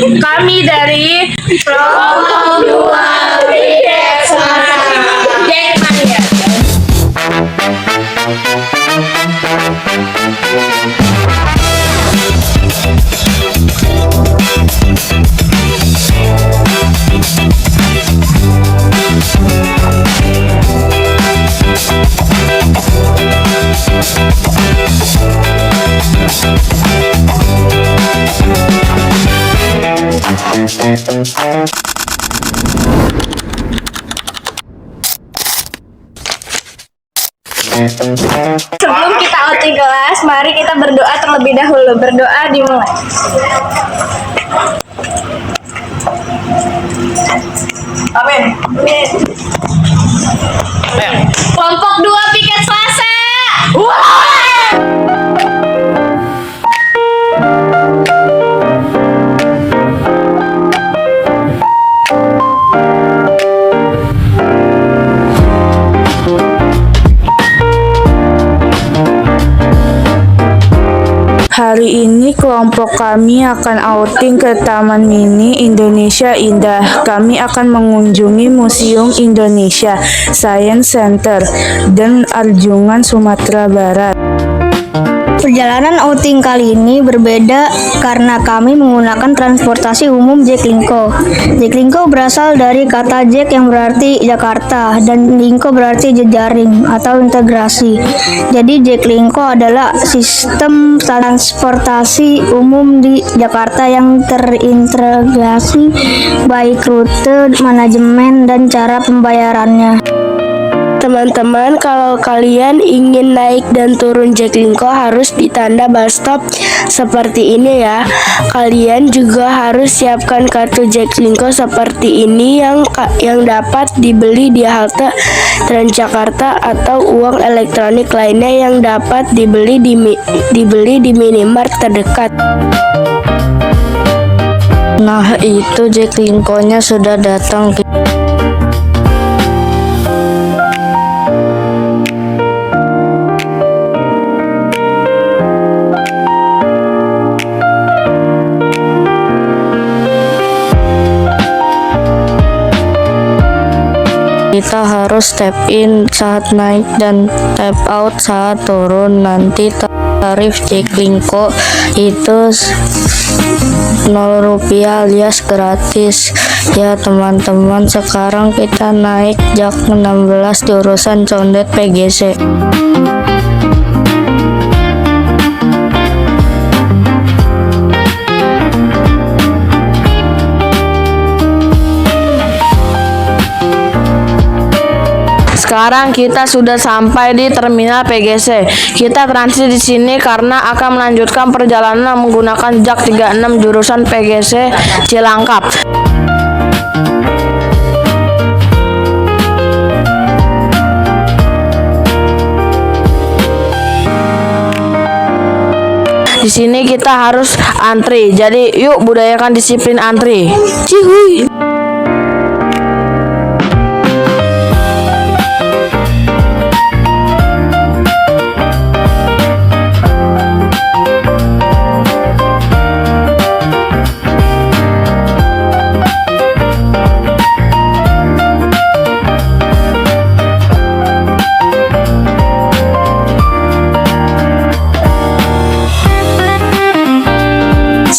Kami dari Kelompok 2 Piket Jackmania. Sebelum kita outing kelas, mari kita berdoa terlebih dahulu. Berdoa dimulai. Amin. Kelompok 2 Piket Selasa. Hari ini kelompok kami akan outing ke Taman Mini Indonesia Indah. Kami akan mengunjungi Museum Indonesia, Science Center, dan Arjungan Sumatera Barat. Perjalanan outing kali ini berbeda karena kami menggunakan transportasi umum Jaklingko. Jaklingko berasal dari kata Jack yang berarti Jakarta dan Lingko berarti jejaring atau integrasi. Jadi Jaklingko adalah sistem transportasi umum di Jakarta yang terintegrasi baik rute, manajemen, dan cara pembayarannya. Teman-teman, kalau kalian ingin naik dan turun Jaklingko harus di tanda bus stop seperti ini ya. Kalian juga harus siapkan kartu Jaklingko seperti ini yang dapat dibeli di halte Transjakarta atau uang elektronik lainnya yang dapat dibeli di minimart terdekat. Nah, itu Jaklingko-nya sudah datang. Kita harus tap in saat naik dan tap out saat turun. Nanti tarif Jaklingko itu Rp0 alias gratis ya teman-teman. Sekarang kita naik Jak 16 jurusan Condet PGC. Sekarang kita sudah sampai di terminal PGC. Kita transit di sini karena akan melanjutkan perjalanan menggunakan Jak 36 jurusan PGC Cilangkap. Di sini kita harus antri. Jadi yuk budayakan disiplin antri. Cihuy.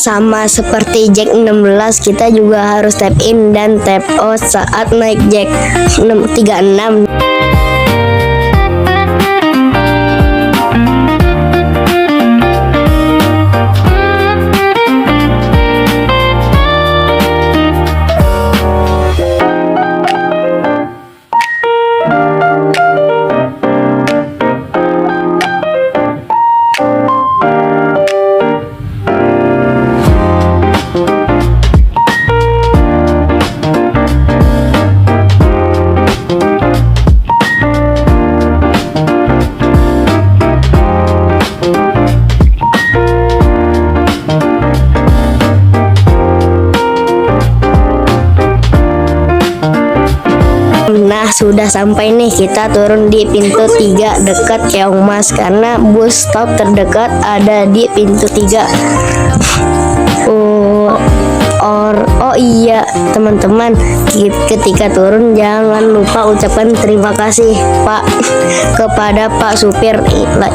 Sama seperti Jak 16, kita juga harus tap in dan tap out saat naik Jak 36. Nah, sudah sampai nih, kita turun di pintu 3 dekat Keongmas karena bus stop terdekat ada di pintu 3. Oh iya teman-teman, ketika turun jangan lupa ucapkan terima kasih Pak kepada Pak Supir.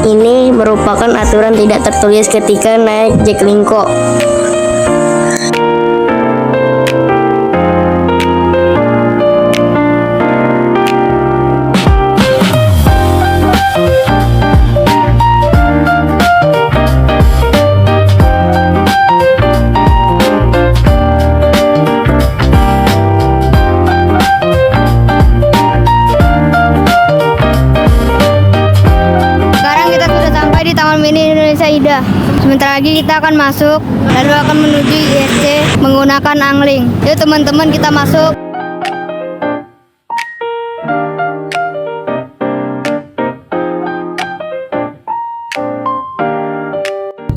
Ini merupakan aturan tidak tertulis ketika naik Jaklingko. Sekarang kita sudah sampai di Taman Mini Indonesia Indah. Sebentar lagi kita akan masuk, lalu akan menuju ISC menggunakan angling. Yuk teman-teman, kita masuk.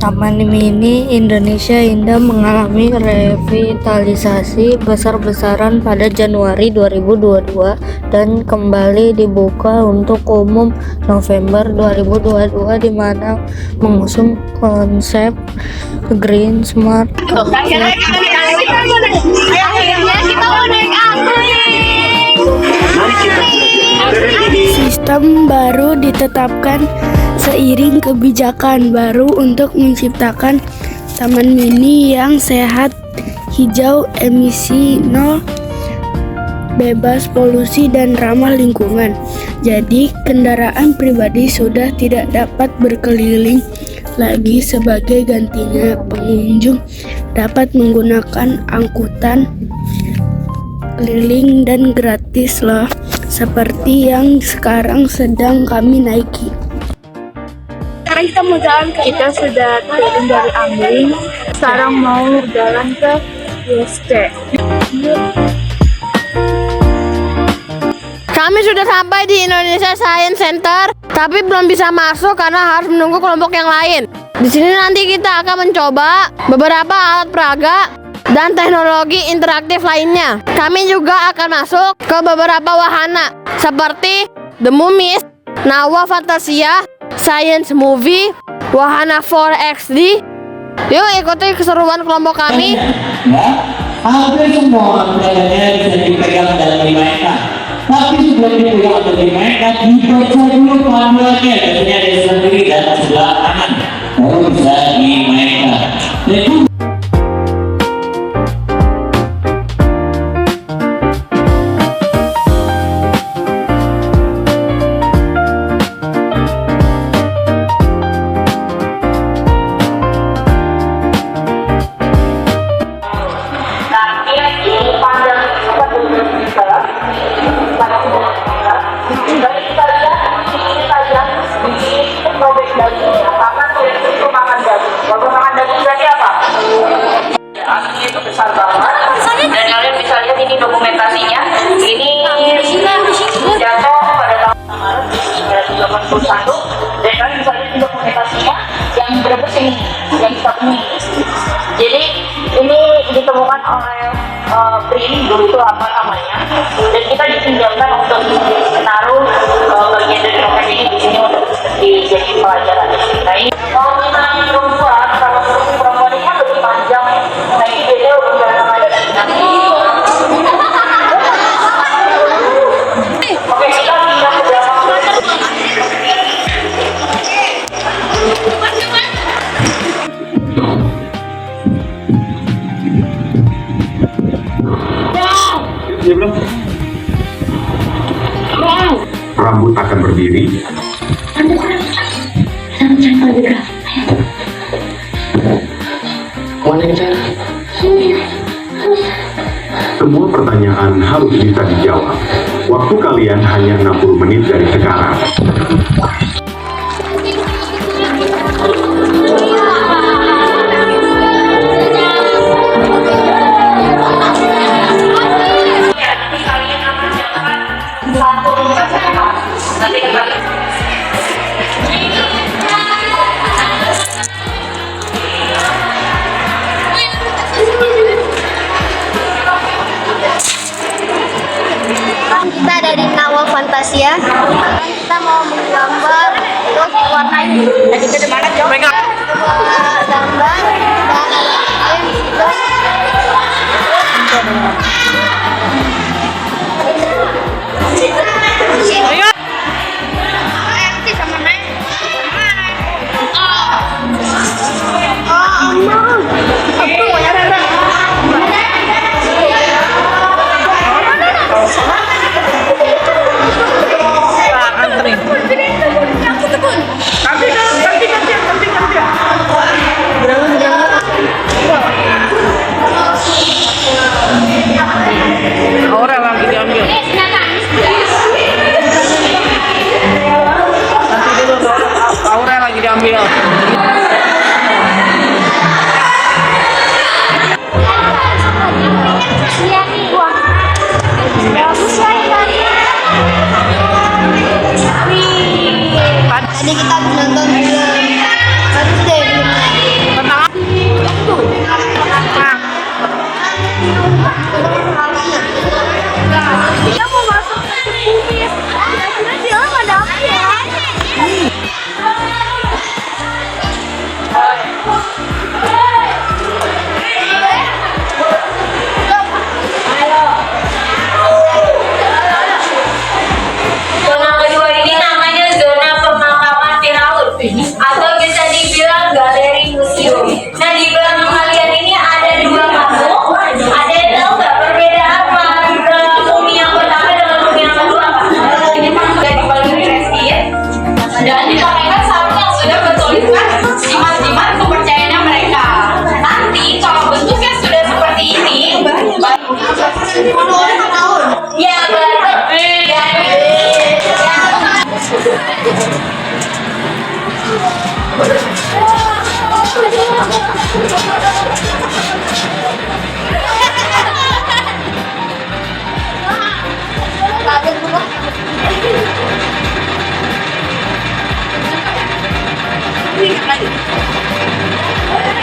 Taman Mini Indonesia Indah mengalami revitalisasi besar-besaran pada Januari 2022 dan kembali dibuka untuk umum November 2022, di mana mengusung konsep Green Smart Market. Sistem baru ditetapkan seiring kebijakan baru untuk menciptakan taman mini yang sehat, hijau, emisi nol, bebas polusi dan ramah lingkungan. Jadi kendaraan pribadi sudah tidak dapat berkeliling lagi, sebagai gantinya pengunjung dapat menggunakan angkutan keliling dan gratis loh, seperti yang sekarang sedang kami naiki. Sekarang kita mau jalan kita sudah turun dari angling, sekarang mau jalan ke ISC. Kami sudah sampai di Indonesia Science Center, tapi belum bisa masuk karena harus menunggu kelompok yang lain. Di sini nanti kita akan mencoba beberapa alat peraga dan teknologi interaktif lainnya. Kami juga akan masuk ke beberapa wahana seperti The Mummies, Nawa Fantasia, Science Movie, wahana 4XD. Yuk ikuti keseruan kelompok kami. Hampir semua kendalanya bisa dipegang dan dimainkan. Tapi sebelum dipegang atau dimainkan, dibaca dulu manualnya. Tentunya ada sendiri dan sebelah kanan, baru bisa dimainkan. Aslinya itu besar banget, dan kalian bisa lihat ini dokumentasinya. Ini jatuh pada tahun Maret 1981, dan kalian bisa lihat dokumentasinya yang berbes ini, yang kita temui. Jadi ini ditemukan oleh BRIN, dulu itu apa namanya, dan kita ditinggalkan untuk menaruh bagian dari roket ini di sini untuk dijadi pelajaran. Nah ini kalau misalnya perempuan, kalau perempuan ini kan lebih panjang, nah ini beda ukuran yang ada di nanti. Oke, kita pindah ke belakang. Rambut akan berdiri. Semua pertanyaan harus bisa dijawab. Waktu kalian hanya 60 menit dari sekarang. Kita ada di Nawa Fantasia. Kita mau menggambar, terus warnanya. Jadi ke mana coba? Gambar dan Iya nih, wah. Bagus ya ikannya. Tadi kita nonton film. Bagus deh filmnya. Kita mau masuk ke bumi. Kira-kira dia ada apa ya? Zona kedua ini namanya zona pemakaman Firaun atau bisa dibilang galeri museum. Nah, di belakang kalian ini ada dua kamu. Ada yang tahu nggak perbedaan apa mumi yang pertama dengan mumi yang kedua? Ini sudah dibagi reskin dan di kamera seharusnya sudah bertuliskan jimat-jimat kepercayaannya mereka. Nanti kalau bentuknya sudah seperti ini, ya betul.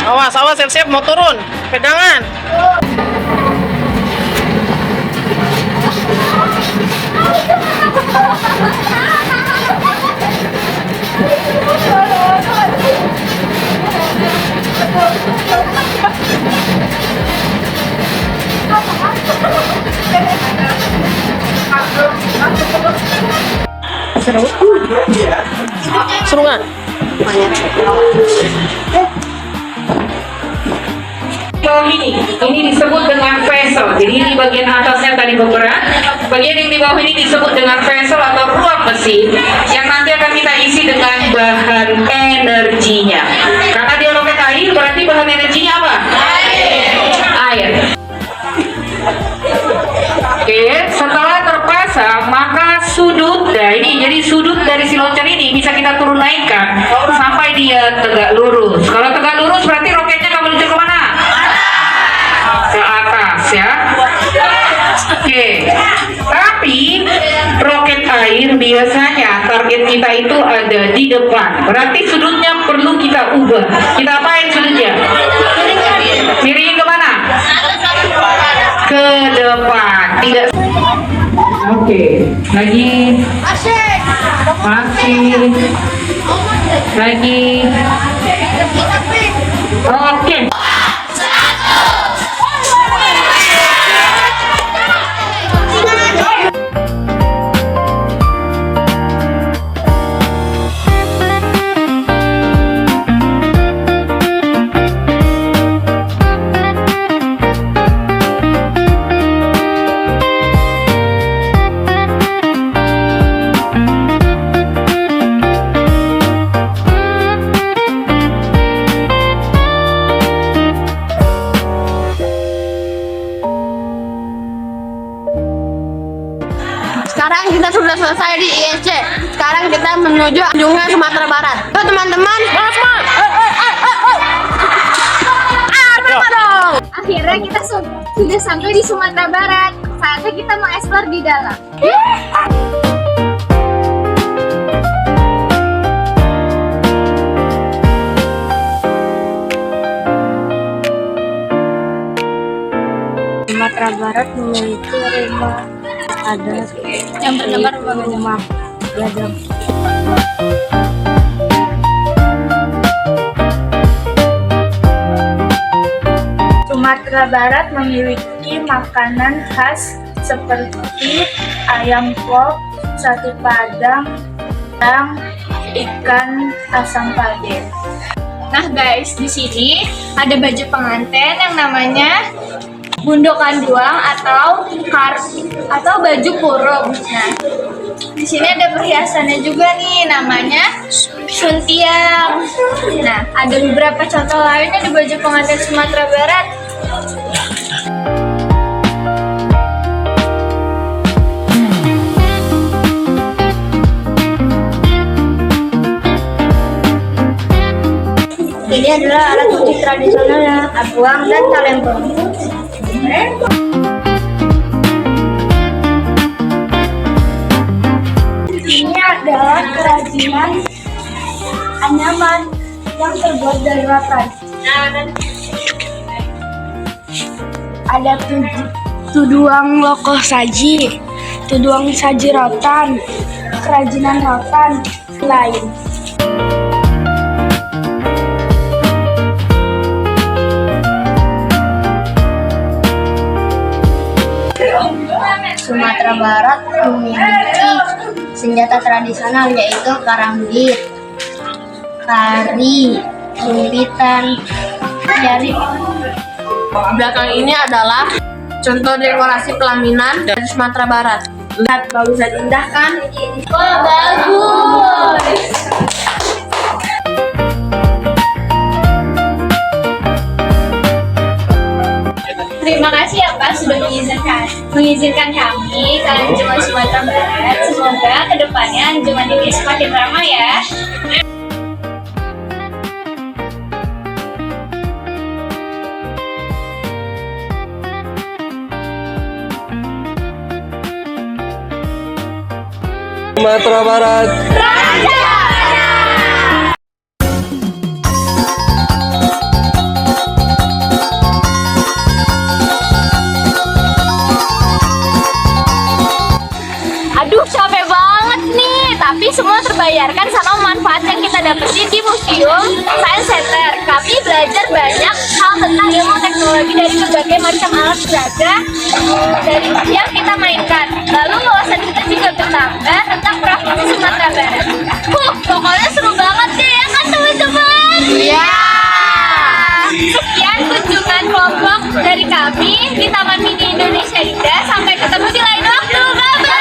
Awas, awas, siap-siap mau turun. Pegangan. Seru nggak? Ini disebut dengan vessel. Jadi ini bagian atasnya tadi bergerak. Bagian yang di bawah ini disebut dengan vessel atau ruang mesin yang nanti akan kita isi dengan bahan energinya. Karena dia roket air, berarti bahan energinya apa? Air. Oke, setelah terpasang maka sudut, nah ini jadi sudut dari si launcher ini bisa kita turun naikkan sampai dia tegak lurus. Kalau tegak lurus berarti roketnya akan meluncur kemana? Ke atas ya. Oke, tapi roket air biasanya target kita itu ada di depan. Berarti sudutnya perlu kita ubah. Kita apain sudutnya? Miringin kemana? Ke depan. Tidak. Oke, lagi. Masih. Lagi. Oke. Sekarang kita sudah selesai di ISC. Sekarang kita menuju Anjungan Sumatera Barat. Yuk teman-teman, akhirnya kita sudah sampai di Sumatera Barat. Saatnya kita mengeksplor di dalam. Sumatera Barat memiliki rumah adat yang bernama rumah Gadang. Sumatera Barat memiliki makanan khas seperti ayam pop, sate padang, dan ikan asam pade. Nah guys, di sini ada baju pengantin yang namanya bundokan duang atau baju kurung. Nah, di sini ada perhiasannya juga nih, namanya suntiang. Nah, ada beberapa contoh lainnya di baju pengantin Sumatera Barat. Ini adalah alat musik tradisionalnya, abuang dan talempong. anyaman yang terbuat dari rotan. Ada tuduang lokoh saji, tuduang saji rotan, kerajinan rotan, lain. Sumatera Barat memiliki senjata tradisional yaitu karambit, tari, sumpitan, jari. Belakang ini adalah contoh dekorasi pelaminan dari Sumatera Barat. Lihat, bagus dan indah kan? Bagus. Terima kasih ya Pak sudah mengizinkan kami ke Anjungan Sumatera Barat. Semoga kedepannya Anjungan ini semakin ramai ya. Sumatera Barat. Aduh capek banget nih, tapi semua terbayarkan sama manfaat yang kita dapetin di Museum Science Center. Kami belajar banyak hal tentang ilmu teknologi dari berbagai macam alat peraga dari yang kita mainkan. Lalu wawasan kita juga bertambah tentang Provinsi Sumatera Barat. Pokoknya seru banget deh ya kan teman-teman? Iya. Sekian kunjungan kelompok dari kami di Taman Mini Indonesia Indah. Sampai ketemu di lain waktu. Bye-bye.